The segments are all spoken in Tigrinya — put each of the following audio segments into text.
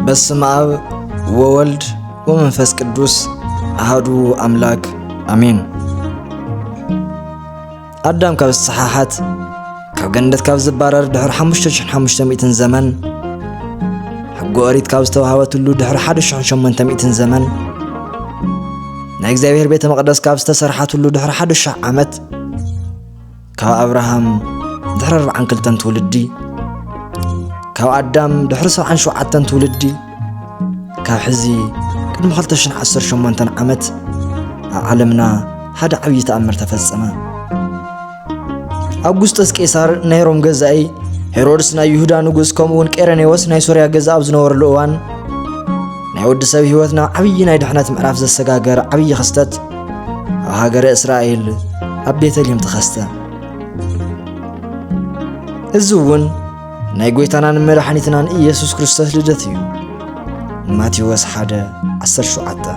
በስመ አብ ወወልድ ወመንፈስ ቅዱስ አሐዱ አምላክ አሜን። አዳም ካብ ዝተሓሓት ካብ ገነት ካብ ዝባረር ድሕሪ 5500 ዘመን ሕጊ ኦሪት ካብ ዝተዋሃበትሉ ድሕሪ 1800 ዘመን ናይ እግዚአብሔር ቤተ መቅደስ ካብ ዝተሰርሓትሉ ድሕሪ 1000 ዓመት ካብ አብርሃም ድሕሪ 42 ትውልዲ ካብ አዳም ድሕሪ 77 ትውልዲ ካብ ሕዚ ቅድሚ 2018 ዓመት ኣብ ዓለምና ሓደ ዓብይ ተኣምር ተፈጸመ። አውግስጦስ ቄሳር ናይ ሮም ገዛኢ ሄሮድስ ናይ ይሁዳ ንጉስ ከምኡውን ቄረኔዎስ ናይ ሶርያ ገዛ ኣብ ዝነበረሉ እዋን ናይ ወዲ ሰብ ህይወትና ዓብይ ናይ ድሕነት ምዕራፍ ዘሰጋገረ ዓብይ ክስተት ኣብ ሃገረ እስራኤል ኣብ ቤተልሔም ተኸስተ። እዚ እውን ናይ ጎይታናን መድኃኒትናን ኢየሱስ ክርስቶስ ልደት እዩ። ማቴዎስ 1:17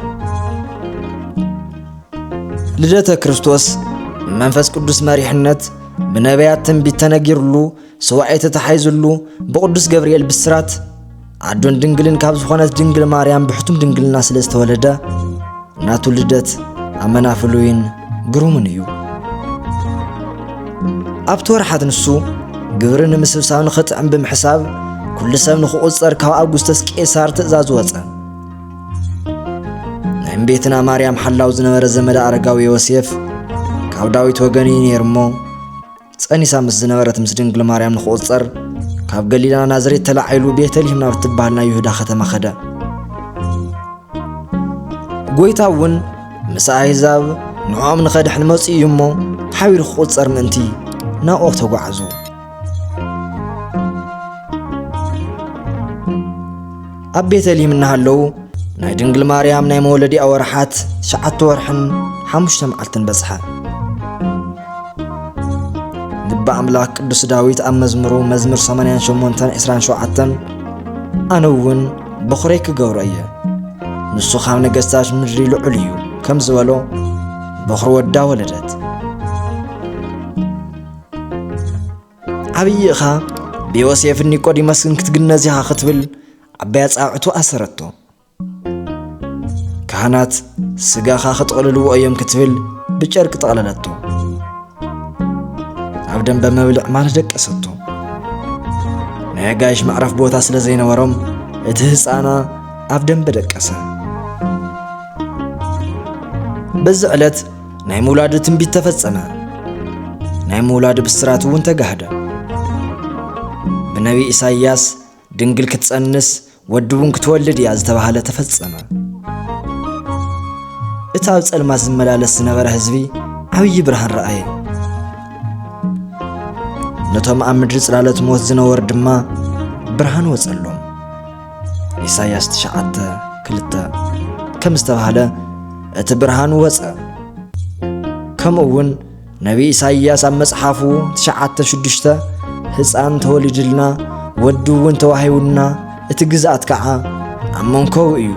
ልደተ ክርስቶስ መንፈስ ቅዱስ መሪሕነት ብነቢያት ትንቢት ተነጊሩሉ ሰዋዕት ተሓይዙሉ በቅዱስ ገብርኤል ብስራት አዶን ድንግልን ካብ ዝኾነት ድንግል ማርያም ብሕቱም ድንግልና ስለ ዝተወለደ ናቱ ልደት ኣመናፍሉይን ግሩምን እዩ። ኣብቲ ወርሓት ንሱ ግብሪ ንምስብሳብ ንኽጥዕም ብምሕሳብ ኩሉ ሰብ ንኽቁፀር ካብ አውግስጦስ ቄሳር ትእዛዝ ወፀ። ናይ እመቤትና ማርያም ሓላው ዝነበረ ዘመድ አረጋዊ ዮሴፍ ካብ ዳዊት ወገን ነይሩ እሞ ፀኒሳ ምስ ዝነበረት ምስ ድንግል ማርያም ንኽቁፀር ካብ ገሊላ ናዝሬት ተላዒሉ ቤተልሔም ናብ እትበሃል ናይ ይሁዳ ከተማ ኸደ። ጎይታ እውን ምስ ኣሕዛብ ንዖም ንኸድሕን መፂኡ እዩ እሞ ሓቢሩ ክቁፀር ምእንቲ ናብኡ ተጓዓዙ። ኣብ ቤተልሔም እናሃለዉ ናይ ድንግል ማርያም ናይ መወለዲኣ ወርሓት 9 ወርሕን 5 መዓልትን በጽሐ። ልበ ኣምላክ ቅዱስ ዳዊት ኣብ መዝሙሩ መዝሙር 88:27 ኣነ እውን በኹረይ ክገብሮ እየ ንሱ ካብ ነገሥታት ምድሪ ልዑል እዩ ከም ዝበሎ በኹሪ ወዳ ወለደት። ዓብይ ኢኻ ብዮሴፍን ኒቆዲሞስን ክትግነዝ ኢኻ ክትብል ዓባይ ጻውዕቱ ኣሰረቶ። ካህናት ስጋኻ ክትቕልልዎ እዮም ክትብል ብጨርቂ ጠቕለለቶ። ኣብ ደንበ መብልዕ ማለት ደቀሰቶ። ናይ ኣጋይሽ መዕረፍ ቦታ ስለ ዘይነበሮም እቲ ህፃና ኣብ ደንበ ደቀሰ። በዚ ዕለት ናይ ምውላድ ትንቢት ተፈጸመ። ናይ ምውላድ ብስራት እውን ተጋህደ። ብነቢ ኢሳይያስ ድንግል ክትጸንስ ወዲ እውን ክትወልድ እያ ዝተባሃለ ተፈጸመ። እቲ ኣብ ጸልማት ዝመላለስ ዝነበረ ህዝቢ ዓብይ ብርሃን ረኣየ። ነቶም ኣብ ምድሪ ጽላሎት ሞት ዝነበሩ ድማ ብርሃን ወጸሎም። ኢሳይያስ 9:2 ከም ዝተባሃለ እቲ ብርሃን ወጸ። ከምኡውን ነቢ ኢሳይያስ ኣብ መጽሓፉ 9:6 ህፃን ተወሊድልና ወዲ እውን ተዋሂቡና እቲ ግዝኣት ከዓ ኣብ መንኮው እዩ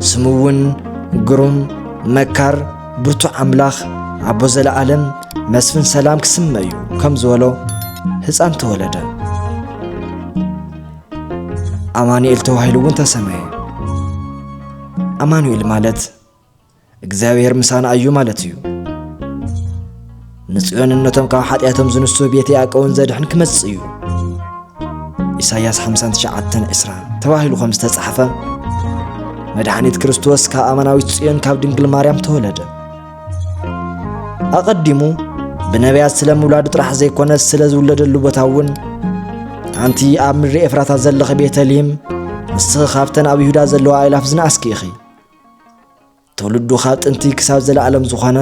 ስሙ እውን ግሩም መካር ብርቱዕ ኣምላኽ ኣቦ ዘለዓለም መስፍን ሰላም ክስመ እዩ ከም ዝበሎ ህፃን ተወለደ። ኣማኑኤል ተዋሂሉ እውን ተሰመየ። ኣማኑኤል ማለት እግዚአብሔር ምሳና እዩ ማለት እዩ። ንጽዮንነቶም ካብ ኃጢአቶም ዝንሱ ቤተ ያዕቆብን ዘድሕን ክመጽእ እዩ። ኢሳይያስ 59:20 ተባሂሉ ከም ዝተጻሕፈ መድኃኒት ክርስቶስ ካብ ኣማናዊት ጽዮን ካብ ድንግል ማርያም ተወለደ። ኣቐዲሙ ብነቢያት ስለ ምውላዱ ጥራሕ ዘይኮነስ ስለ ዝውለደሉ ቦታ እውን ኣንቲ ኣብ ምድሪ ኤፍራታ ዘለኸ ቤተልሔም ንስኺ ካብተን ኣብ ይሁዳ ዘለዋ ኣእላፍ ዝነኣስኪ ኢኺ ትውልዱ ካብ ጥንቲ ክሳብ ዘለዓለም ዝኾነ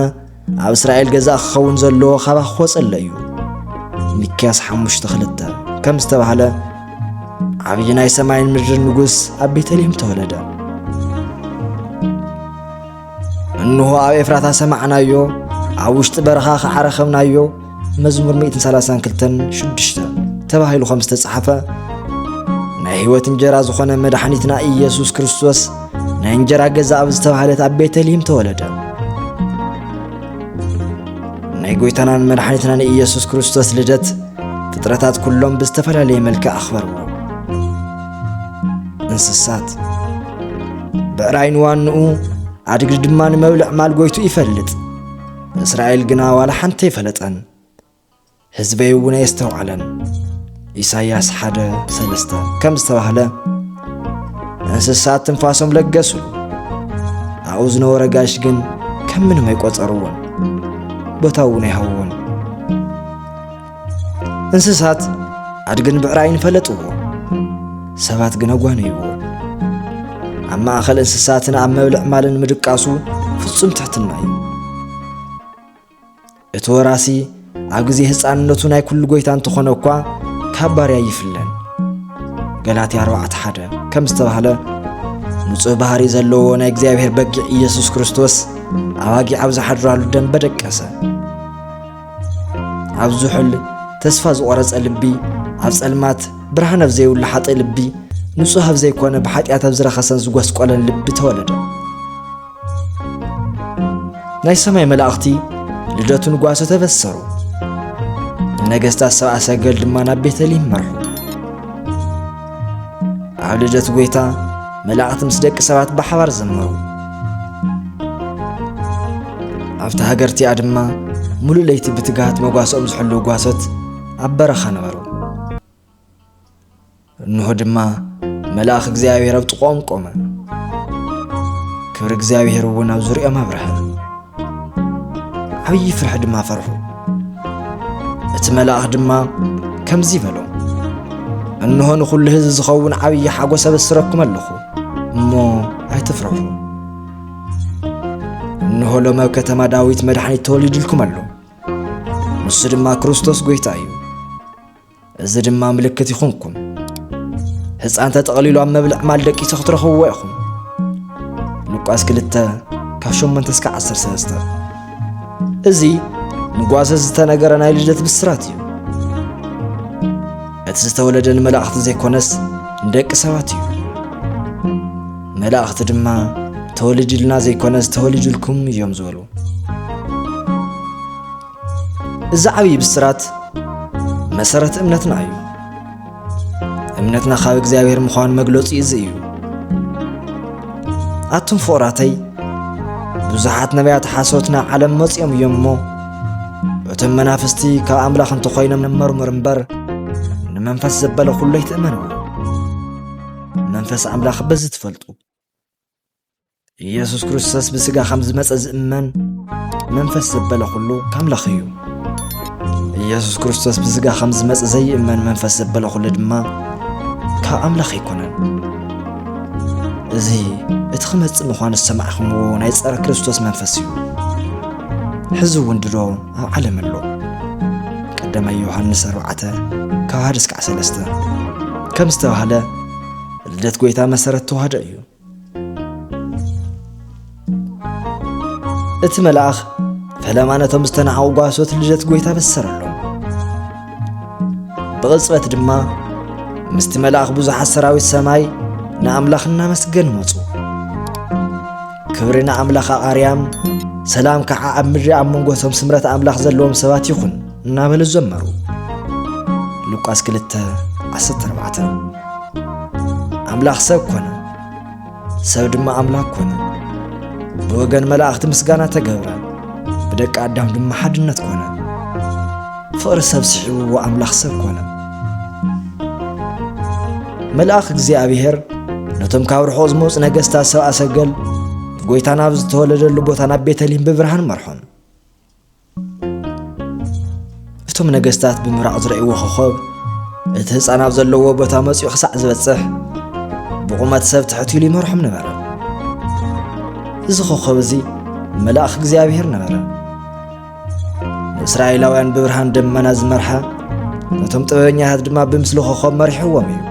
ኣብ እስራኤል ገዛእ ክኸውን ዘለዎ ካባ ክወፀለ እዩ። ሚክያስ 5:2 ከም ዝተባሃለ ዓብይ ናይ ሰማይን ምድርን ንጉስ ኣብ ቤተልሔም ተወለደ። እንሆ ኣብ ኤፍራታ ሰማዕናዮ ኣብ ውሽጢ በረኻ ከዓረኸብናዮ መዝሙር 132:6 ተባሂሉ ከም ዝተጻሕፈ ናይ ህይወት እንጀራ ዝኾነ መድኃኒትና ኢየሱስ ክርስቶስ ናይ እንጀራ ገዛ ኣብ ዝተባሃለት ኣብ ቤተልሔም ተወለደ። ናይ ጎይታናን መድኃኒትናን ኢየሱስ ክርስቶስ ልደት ፍጥረታት ኩሎም ብዝተፈላለየ መልክዕ ኣኽበርዎ። እንስሳት ብዕራይ ንዋንኡ ኣድግዲ ድማ ንመብልዕ ማል ጎይቱ ይፈልጥ እስራኤል ግና ዋላ ሓንቲ ይፈለጠን ህዝበይ እውን የስተውዓለን ኢሳይያስ 1:3 ከም ዝተባህለ እንስሳት ትንፋሶም ለገሱሉ ኣብኡ ዝነበረ ጋሽ ግን ከም ምንም አይቆጸሩውን ቦታው እውን አይሃውን እንስሳት ኣድግን ብዕራይን ፈለጥዎ ሰባት ግን ኣጓነይዎ ኣብ ማእኸል እንስሳትን ኣብ መብልዕ ማልን ምድቃሱ ፍጹም ትሕትና እዩ እቲ ወራሲ ኣብ ግዜ ህፃንነቱ ናይ ኩሉ ጎይታ እንትኾነ እኳ ካብ ባርያ ይፍለን ገላትያ 4:1 ከም ዝተባህለ ንጹህ ባህሪ ዘለዎ ናይ እግዚአብሔር በጊዕ ኢየሱስ ክርስቶስ ኣዋጊ ኣብ ዝሓድራሉ ደም በደቀሰ ኣብ ዝሑል ተስፋ ዝቆረጸ ልቢ ኣብ ጸልማት ብርሃን ኣብ ዘይብሉ ሓጢ ልቢ ንጹህ ኣብ ዘይኮነ ብሓጢኣት ኣብ ዝረኸሰን ዝጐስቆለን ልቢ ተወለደ ናይ ሰማይ መላእኽቲ ልደቱ ንጓሶ ተበሰሩ ነገሥታት ሰብኣ ሰገል ድማ ናብ ቤተልሔም መርሑ ኣብ ልደት ጎይታ መላእኽቲ ምስ ደቂ ሰባት ብሓባር ዘመሩ ኣብታ ሃገርቲኣ ድማ ሙሉእ ለይቲ ብትግሃት መጓሶኦም ዝሕልው ጓሶት ኣብ በረኻ ነበሩ እንሆ ድማ መልአኽ እግዚአብሔር ኣብ ጥቖኦም ቆመ ክብሪ እግዚአብሔር እውን ኣብ ዙርያኦም ኣብርሀ ዓብዪ ፍርሒ ድማ ፈርሑ እቲ መልአኽ ድማ ከምዚ በሎም እንሆ ንኹሉ ህዝቢ ዝኸውን ዓብዪ ሓጎስ ኣበስረኩም ኣለኹ እሞ ኣይትፍርሑ እንሆ ሎም ኣብ ከተማ ዳዊት መድኃኒት ተወሊድልኩም ኣሎ ንሱ ድማ ክርስቶስ ጎይታ እዩ እዚ ድማ ምልክት ይኹንኩም ህፃን ተጠቕሊሉ ኣብ መብልዕ ማል ደቂሱ ክትረኽብዎ ኢኹም ሉቃስ 2:8-13 እዚ ንጓሶ ዝተነገረ ናይ ልደት ብስራት እዩ እቲ ዝተወለደ ንመላእኽቲ ዘይኮነስ ንደቂ ሰባት እዩ መላእኽቲ ድማ ተወሊድልና ዘይኮነስ ተወሊድልኩም እዮም ዝበሉ እዚ ዓብዪ ብስራት መሰረት እምነትና እዩ እምነትና ካብ እግዚአብሔር ምዃኑ መግለጺ እዚ እዩ ኣቱም ፍቑራተይ ብዙሓት ነቢያት ሓሶት ናብ ዓለም መጺኦም እዮም እሞ እቶም መናፍስቲ ካብ ኣምላኽ እንተኾይኖም ንመርምር እምበር ንመንፈስ ዘበለ ኩሉ ኣይትእመንዎ መንፈስ ኣምላኽ በዚ ትፈልጡ ኢየሱስ ክርስቶስ ብስጋ ከም ዝመጸ ዝእመን መንፈስ ዘበለ ኩሉ ካምላኽ እዩ ኢየሱስ ክርስቶስ ብስጋ ከም ዝመጸ ዘይእመን መንፈስ ዘበለ ኩሉ ድማ ካብ ኣምላኽ ኣይኮነን እዚ እቲ ክመጽእ ምዃኑ ዝሰማዕኹምዎ ናይ ጸረ ክርስቶስ መንፈስ እዩ ሕዚ እውን ድሮ ኣብ ዓለም ኣሎ ቀዳማይ ዮሐንስ 4:1-3 ከም ዝተባህለ ልደት ጎይታ መሰረት ተዋህደ እዩ እቲ መልአኽ ፈለማ ነቶም ዝተናዓቑ ጓሶት ልደት ጎይታ በሰረሎም ብቕጽበት ድማ ምስቲ መልአኽ ብዙሓት ሰራዊት ሰማይ ንኣምላኽ እናመስገኑ መፁ ክብሪ ንኣምላኽ ኣርያም ሰላም ከዓ ኣብ ምድሪ ኣብ መንጎቶም ስምረት ኣምላኽ ዘለዎም ሰባት ይኹን እናበሉ ዘመሩ ሉቃስ 2:14 ኣምላኽ ሰብ ኮነ ሰብ ድማ ኣምላኽ ኮነ ብወገን መላእኽቲ ምስጋና ተገብረ ብደቂ ኣዳም ድማ ሓድነት ኮነ ፍቕሪ ሰብ ስሒብዎ ኣምላኽ ሰብ ኮነ መልአኽ እግዚአብሔር ነቶም ካብ ርሑቕ ዝመፁ ነገሥታት ሰብኣ ሰገል ጎይታ ናብ ዝተወለደሉ ቦታ ናብ ቤተልሔም ብብርሃን መርሖም እቶም ነገሥታት ብምራቕ ዝረእይዎ ኮኸብ እቲ ህፃን ኣብ ዘለዎ ቦታ መፂኡ ክሳዕ ዝበፅሕ ብቑመት ሰብ ትሕት ኢሉ ይመርሖም ነበረ እዚ ኮኸብ እዚ መልአኽ እግዚአብሔር ነበረ ንእስራኤላውያን ብብርሃን ደመና ዝመርሐ ነቶም ጥበበኛታት ድማ ብምስሊ ኮኸብ መሪሕዎም እዩ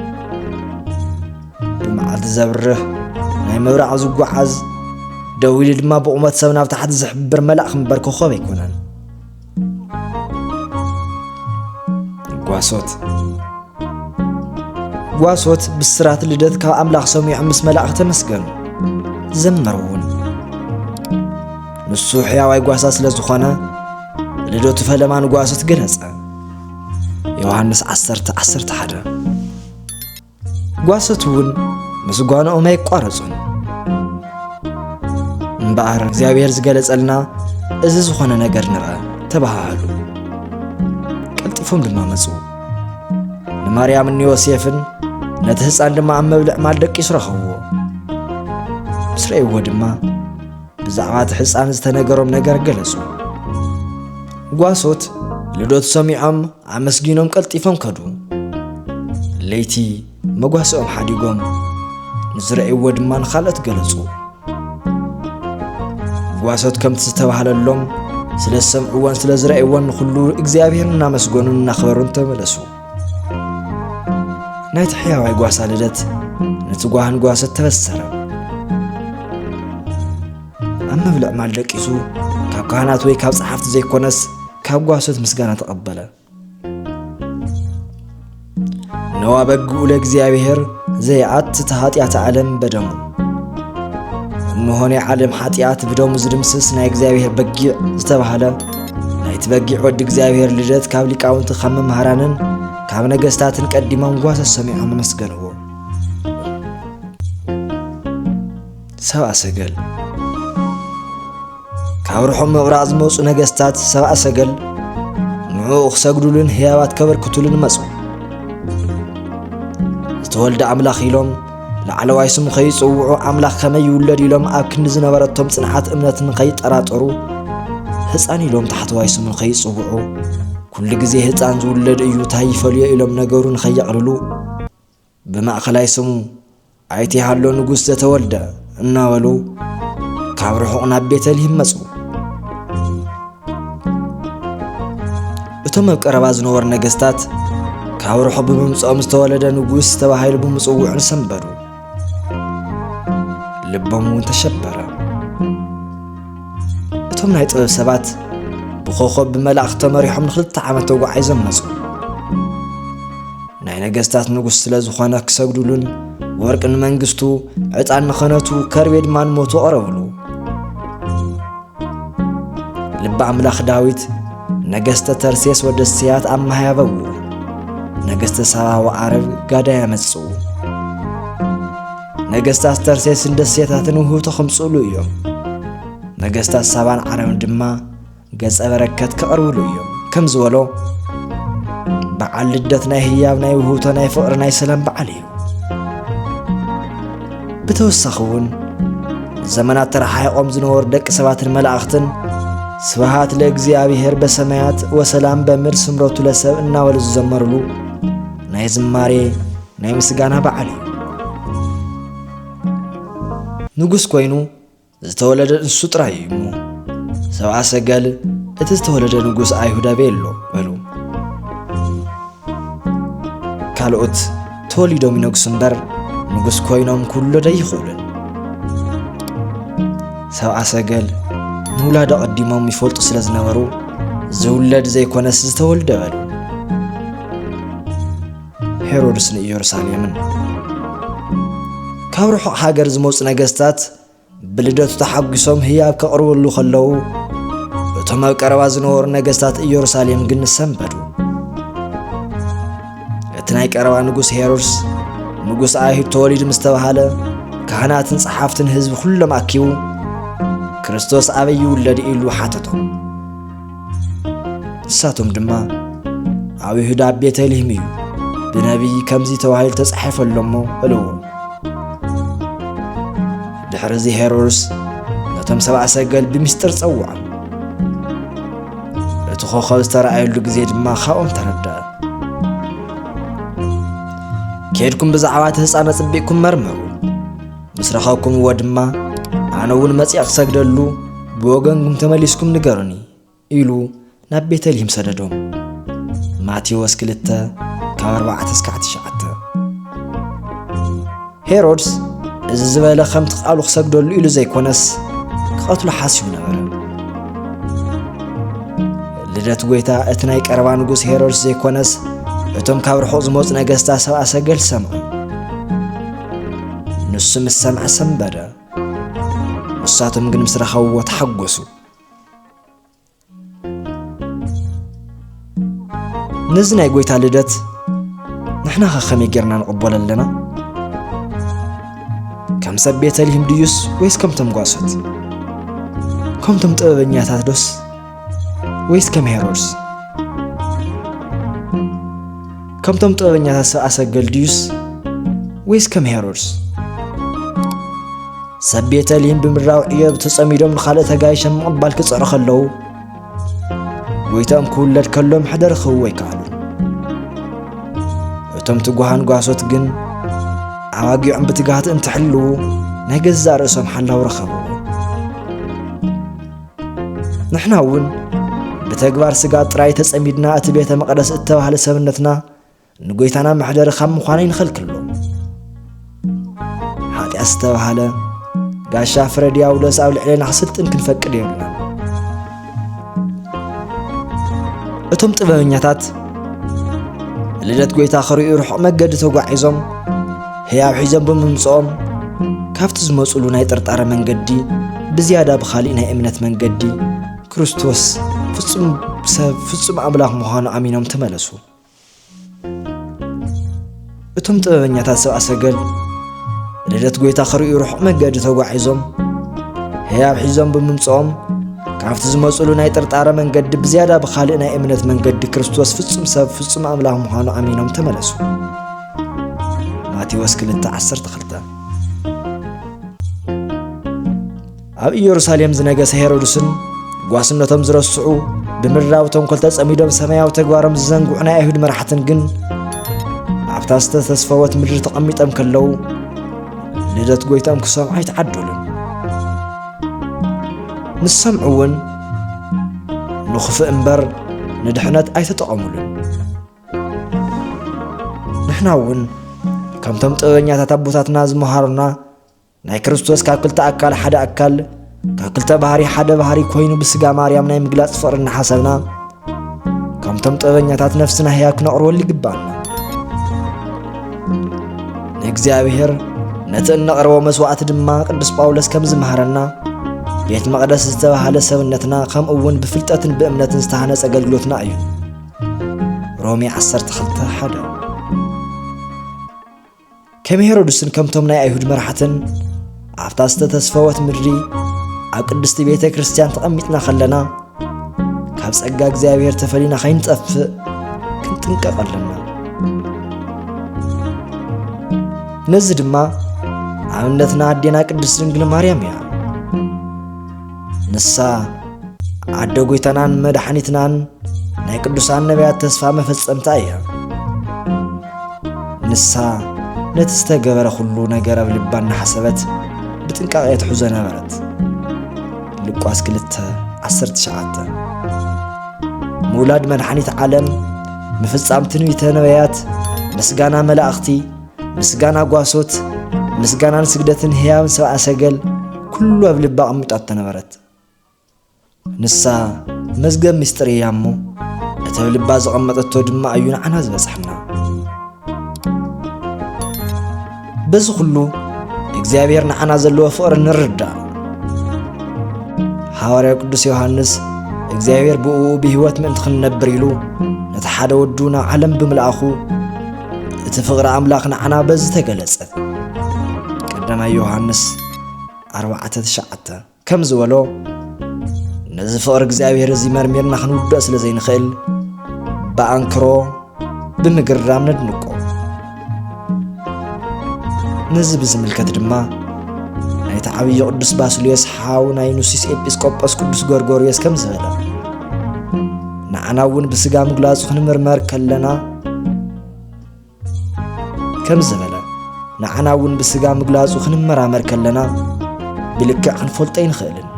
ብመዓልቲ ዘብርህ ናይ ምብራቕ ዝጓዓዝ ደው ኢሉ ድማ ብቑመት ሰብ ናብ ታሕቲ ዝሕብር መልአኽ እምበር ኮኸብ ኣይኮነን ጓሶት ብስራት ልደት ካብ ኣምላኽ ሰሚዖም ምስ መላእኽቲ ተመስገኑ ዘመሩ እውን ንሱ ሕያዋይ ጓሳ ስለ ዝኾነ ልደቱ ፈለማ ንጓሶት ገለጸ ዮሐንስ 10:11 ጓሶት እውን مسغانهم يقارصون እምበኣር እግዚአብሔር ዝገለጸልና እዚ ዝኾነ ነገር ንርአ ተባሃሉ ቀልጢፎም ድማ መጹ ንማርያምን ዮሴፍን ነቲ ህፃን ድማ ኣብ መብልዕ ማል ደቂሱ ረኸብዎ ምስ ረእይዎ ድማ ብዛዕባ እቲ ህፃን ዝተነገሮም ነገር ገለጹ ጓሶት ልደቱ ሰሚዖም ኣመስጊኖም ቀልጢፎም ከዱ ለይቲ መጓሶኦም ሓዲጎም ንዝረእይዎ ድማ ንኻልኦት ገለጹ ጓሶት ከምቲ ዝተባሃለሎም ስለ ሰምዕዎን ስለ ዝረእይዎን ኩሉ እግዚአብሔርን እናመስገኑን እናኽበሩን ተመለሱ ናይቲ ሕያዋይ ጓሳ ልደት ነቲ ጓህን ጓሶት ተበሰረ ኣብ መብልዕ ማል ደቂሱ ካብ ካህናት ወይ ካብ ጸሓፍቲ ዘይኮነስ ካብ ጓሶት ምስጋና ተቐበለ ነዋ በግኡ ለእግዚአብሔር ዘይኣትት ኃጢአት ዓለም በደሙ እንሆነ ዓለም ኃጢአት በደሙ ዝድምስስ ናይ እግዚአብሔር በጊዕ ዝተባሃለ ናይቲ በጊዕ ወዲ እግዚአብሔር ልደት ካብ ሊቃውንቲ ካብ መምህራንን ካብ ነገስታትን ቀዲሞም ጓሶት ሰሚዖም መስገንዎ ሰብአ ሰገል ካብ ርሑቕ ምብራቕ ዝመፁ ነገስታት ሰብአ ሰገል ንዑኡ ክሰግዱልን ህያባት ከበርክቱልን መፁ ዝተወልደ ኣምላኽ ኢሎም ላዕለዋይ ስሙ ከይጽውዑ ኣምላኽ ከመይ ይውለድ ኢሎም ኣብ ክንዲ ዝነበረቶም ጽንዓት እምነትን ከይጠራጠሩ ህፃን ኢሎም ታሕተዋይ ስሙን ከይጽውዑ ኩሉ ግዜ ህፃን ዝውለድ እዩ ታይ ይፈልዮ ኢሎም ነገሩን ከየቕልሉ ብማእኸላይ ስሙ ኣይቲሃሎ ንጉስ ዘተወልደ እናበሉ ካብ ርሑቕ ናብ ቤተልሔም መፁ እቶም ኣብ ቀረባ ዝነበሩ ነገስታት ካብ ርሑቕ ብምምፅኦም ዝተወለደ ንጉስ ተባሂሉ ብምፅውዑን ሰንበዱ ልቦም እውን ተሸበረ እቶም ናይ ጥበብ ሰባት ብኾኾብ ብመላእኽቲ ተመሪሖም ንክልተ ዓመት ተጓዒዞም መፁ ናይ ነገስታት ንጉስ ስለ ዝኾነ ክሰግዱሉን ወርቂ ንመንግስቱ ዕጣን ንኽነቱ ከርቤ ድማ ንሞቱ ቀረብሉ ልበ ኣምላኽ ዳዊት ነገስተ ተርሴስ ወደስያት ኣመሃያበው ነገስተ ሳባ ወዓረብ ጋዳ ያመጽኡ ነገስታት ተርሴስን ደስያታትን ውህብቶ ከምጽሉ እዮም ነገስታት ሳባን ዓረብን ድማ ገጸ በረከት ከቕርብሉ እዮም ከም ዝበሎ በዓል ልደት ናይ ህያብ ናይ ውህብቶ ናይ ፍቕሪ ናይ ሰላም በዓል እዩ ብተወሳኺ እውን ዘመናት ተረሓሒቖም ዝነበሩ ደቂ ሰባትን መላእኽትን ስብሃት ለእግዚአብሔር በሰማያት ወሰላም በምድር ስምረቱ ለሰብ እናበሉ ዝዘመርሉ ናይ ዝማሬ ናይ ምስጋና በዓል እዩ ንጉስ ኮይኑ ዝተወለደ እንሱ ጥራይ እዩ እሞ ሰብአ ሰገል እቲ ዝተወለደ ንጉስ ኣይሁዳ ቤሎ በሉ ካልኦት ተወሊዶም ይነግሱ እምበር ንጉስ ኮይኖም ኩሉ ደይኽእሉን ሰብአ ሰገል ንውላዶ ቀዲሞም ይፈልጡ ስለ ዝነበሩ ዝውለድ ዘይኮነስ ዝተወልደ በሉ ሄሮድስ ንኢየሩሳሌምን ካብ ርሑቕ ሃገር ዝመፁ ነገስታት ብልደቱ ተሓጒሶም ህያብ ከቕርብሉ ከለዉ እቶም ኣብ ቀረባ ዝነበሩ ነገስታት ኢየሩሳሌም ግን ሰንበዱ እቲ ናይ ቀረባ ንጉስ ሄሮድስ ንጉስ ኣይሁድ ተወሊዱ ምስ ተባሃለ ካህናትን ጸሓፍትን ህዝቢ ኩሎም ኣኪቡ ክርስቶስ ኣበይ ይውለድ ኢሉ ሓተቶም ንሳቶም ድማ ኣብ ይሁዳ ቤተልሔም እዩ ብነቢይ ከምዚ ተባሂሉ ተጻሒፈሎሞ እልዎ ድሕሪ እዚ ሄሮድስ ነቶም ሰብአ ሰገል ብምስጢር ጸውዖም እቲ ኮኸብ ዝተረኣየሉ ግዜ ድማ ካብኦም ተረድአ ከድኩም ብዛዕባ እቲ ህፃን ጽቢቕኩም መርምሩ ምስ ረኸብኩምዎ ድማ ኣነ እውን መጺእ ክሰግደሉ ብወገንኩም ተመሊስኩም ንገሩኒ ኢሉ ናብ ቤተልሔም ሰደዶም ማቴዎስ 2:4-9 ሄሮድስ እዚ ዝበለ ከምቲ ቃሉ ክሰግደሉ ኢሉ ዘይኮነስ ክቐትሉ ሓሲቡ ነበረ ልደት ጎይታ እቲ ናይ ቀረባ ንጉስ ሄሮድስ ዘይኮነስ እቶም ካብ ርሑቕ ዝመፁ ነገስታት ሰብአ ሰገል ሰምዑ ንሱ ምስ ሰምዐ ሰንበደ ንሳቶም ግን ምስ ረኸብዎ ተሓጐሱ ነዚ ናይ ጎይታ ልደት ንሕና ኸ ከመይ ጌርና ንቕበሎ ኣለና ከም ሰብ ቤተልሔም ድዩስ ወይስ ከምቶም ጓሶት? ከምቶም ጥበበኛታት ዶስ ወይስ ከም ሄሮድስ? ከምቶም ጥበበኛታት ሰብአ ሰገል ድዩስ ወይስ ከም ሄሮድስ? ሰብ ቤተልሔም ብምድራው ዕዮብ ተጸሚዶም ንኻልእ ተጋይሸ ምቕባል ክጽዕሩ ከለዉ ጎይታኦም ክውለድ ከሎ ምሕደር ክህብዎ ኣይከኣሉን። እቶም ትጉሃን ጓሶት ግን ኣዋጊዖም ብትጋህቲ እንትሕልዉ ናይ ገዛእ ርእሶም ሓላው ረኸቡ። ንሕና እውን ብተግባር ስጋ ጥራይ ተጸሚድና እቲ ቤተ መቕደስ እተባህለ ሰብነትና ንጎይታና ምሕደሪ ካብ ምዃነ ይንኸልክሎ። ኃጢአት ዝተባህለ ጋሻ ፍረ ዲያብሎስ ኣብ ልዕልና ክስልጥን ክንፈቅድ የብልና። እቶም ጥበበኛታት ልደት ጎይታ ክርእዩ ርሑቕ መገዲ ተጓዒዞም ሕያው ሒዞም ብምምጽኦም ካብቲ ዝመጹሉ ናይ ጥርጣረ መንገዲ ብዝያዳ ብኻሊእ ናይ እምነት መንገዲ ክርስቶስ ፍጹም ሰብ ፍጹም ኣምላኽ ምዃኑ ኣሚኖም ተመለሱ። እቶም ጥበበኛታት ሰብአ ሰገል ልደት ጎይታ ክርእዩ ርሑቕ መገዲ ተጓዒዞም ሕያው ሒዞም ብምምጽኦም ካብቲ ዝመጹሉ ናይ ጥርጣረ መንገዲ ብዝያዳ ብኻሊእ ናይ እምነት መንገዲ ክርስቶስ ፍጹም ሰብ ፍጹም ኣምላኽ ምዃኑ ኣሚኖም ተመለሱ። ማቴዎስ 2:12 ኣብ ኢየሩሳሌም ዝነገሰ ሄሮድስን ጓስነቶም ዝረስዑ ብምድራዊ ተንኰል ተጸሚዶም ሰማያዊ ተግባሮም ዝዘንግዑ ናይ ኣይሁድ መራሕትን ግን ኣብታ ዝተተስፈወት ምድሪ ተቐሚጦም ከለዉ ልደት ጎይታኦም ክሰምዑ ኣይተዓደሉን። ንሰምዑ እውን ንኽፍእ እምበር ንድሕነት ኣይተጠቐሙሉን። ንሕና እውን ከምቶም ጥበበኛታት ኣቦታትና ዝመሃሩና ናይ ክርስቶስ ካብ ክልተ ኣካል ሓደ ኣካል ካብ ክልተ ባህሪ ሓደ ባህሪ ኮይኑ ብስጋ ማርያም ናይ ምግላጽ ፍቕሪ እናሓሰብና ከምቶም ጥበበኛታት ነፍስና ሕያው ክነቕርበሉ ይግባአና። ንእግዚአብሔር ነቲ እነቕርቦ መስዋዕቲ ድማ ቅዱስ ጳውሎስ ከም ዝመሃረና ቤት መቕደስ ዝተባህለ ሰብነትና ከምኡ እውን ብፍልጠትን ብእምነትን ዝተሃነጸ ኣገልግሎትና እዩ። ሮሜ 12:1 ከም ሄሮድስን ከምቶም ናይ ኣይሁድ መራሕትን ኣብታ ዝተተስፈወት ምድሪ ኣብ ቅድስቲ ቤተ ክርስቲያን ተቐሚጥና ኸለና ካብ ጸጋ እግዚኣብሔር ተፈሊና ኸይንጠፍእ ክንጥንቀቕ ኣለና። ነዚ ድማ ኣብነትና ኣዴና ቅድስት ድንግል ማርያም እያ። ንሳ ኣደ ጎይታናን መድሓኒትናን ናይ ቅዱሳን ነቢያት ተስፋ መፈጸምታ እያ። ንሳ ነቲ ዝተገበረ ኩሉ ነገር ኣብ ልባ እናሓሰበት ብጥንቃቐ ትሕዞ ነበረት። ሉቃስ 2:19 ምውላድ መድሓኒት ዓለም ምፍጻም ትንቢተ ነቢያት ምስጋና መላእኽቲ ምስጋና ጓሶት ምስጋናን ስግደትን ሕያውን ሰብአ ሰገል ኩሉ ኣብ ልባ ቐሚጣት ተነበረት። ንሳ መዝገብ ምስጢር እያ እሞ እቲ ኣብ ልባ ዝቐመጠቶ ድማ እዩ ንዓና ዝበጽሕና። በዚ ኩሉ እግዚኣብሔር ንዓና ዘለዎ ፍቕሪ ንርዳእ። ሐዋርያው ቅዱስ ዮሐንስ እግዚኣብሔር ብእኡ ብህይወት ምእንቲ ክንነብር ኢሉ ነቲ ሓደ ወዱ ናብ ዓለም ብምልኣኹ እቲ ፍቕሪ ኣምላኽ ንዓና በዚ ተገለጸ። ቀዳማይ ዮሐንስ 4:9 ከም ዝበሎ ነዚ ፍቕሪ እግዚኣብሔር እዚ መርሚርና ክንውድእ ስለ ዘይንኽእል ብኣንክሮ ብምግራም ነድንቆ። ነዚ ብዝምልከት ድማ ናይቲ ዓብዪ ቅዱስ ባስልዮስ ሓው ናይ ኑሲስ ኤጲስቆጶስ ቅዱስ ጎርጎርዮስ ከም ዝበለ ንዓና እውን ብስጋ ምግላጹ ክንምርመር ከለና ንዓና እውን ብስጋ ምግላጹ ክንመራመር ከለና ብልክዕ ክንፈልጦ ይንኽእልን።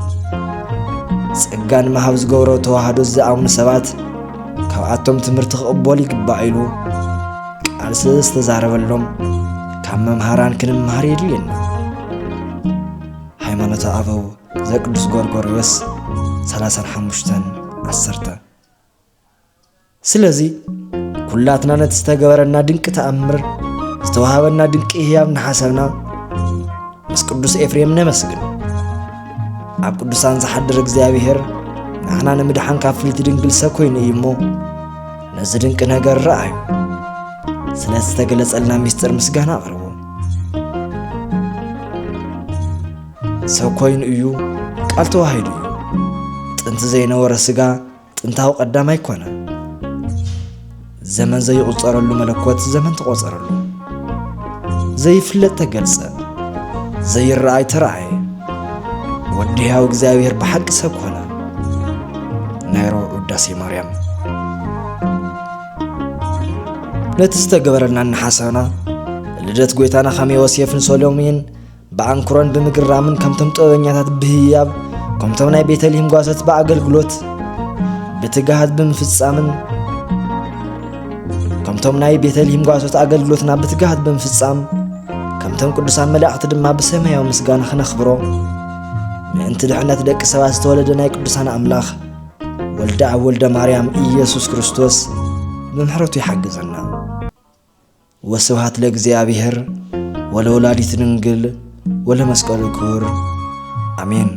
ጸጋ ንምሃብ ዝገብሮ ተዋህዶ ዝኣምኑ ሰባት ካብኣቶም ትምህርቲ ክቕበሉ ይግባእ ኢሉ ቃልሲ ዝተዛረበሎም ካብ መምሃራን ክንምሃር የድልየና። ሃይማኖተ ኣበው ዘቅዱስ ጎርጎርዮስ 35:10 ስለዚ ኩላትና ነቲ ዝተገበረና ድንቂ ተኣምር ዝተዋሃበና ድንቂ ህያብ እናሓሰብና ምስ ቅዱስ ኤፍሬም ነመስግን። ኣብ ቅዱሳን ዝሓድር እግዚኣብሔር ንዓና ንምድሓን ካብ ፍልይቲ ድንግል ሰብ ኮይኑ እዩ እሞ ነዚ ድንቂ ነገር ረኣዩ ስለ ዝተገለጸልና ምስጢር ምስጋና ኣቕርቡ። ሰብ ኮይኑ እዩ ቃል ተዋሂዱ እዩ ጥንቲ ዘይነበረ ስጋ ጥንታዊ ቀዳማይ ኮነ ዘመን ዘይቁፀረሉ መለኮት ዘመን ተቆፀረሉ ዘይፍለጥ ተገልጸ ዘይረአይ ተረአየ ወዲ ሕያው እግዚአብሔር ብሓቂ ሰብ ኮነ ናይ ረቡዕ ውዳሴ ማርያም ነቲ ዝተገበረልና እናሓሰብና ልደት ጎይታና ኸመይ ዮሴፍን ሰሎሜን ብኣንክሮን ብምግራምን ከምቶም ጥበበኛታት ብህያብ ከምቶም ናይ ቤተልሔም ጓሶት ብኣገልግሎት ብትጋሃት ብምፍጻምን ከምቶም ናይ ቤተልሔም ጓሶት ኣገልግሎትና ብትጋሃት ብምፍጻም ከምቶም ቅዱሳን መላእኽቲ ድማ ብሰማያዊ ምስጋና ክነኽብሮ ምእንቲ ድሕነት ደቂ ሰባት ዝተወለደ ናይ ቅዱሳን ኣምላኽ ወልደ ኣብ ወልደ ማርያም ኢየሱስ ክርስቶስ ብምሕረቱ ይሓግዘና ወስብሐት ለእግዚአብሔር ወለወላዲቱ ድንግል ወለመስቀሉ ክቡር አሜን።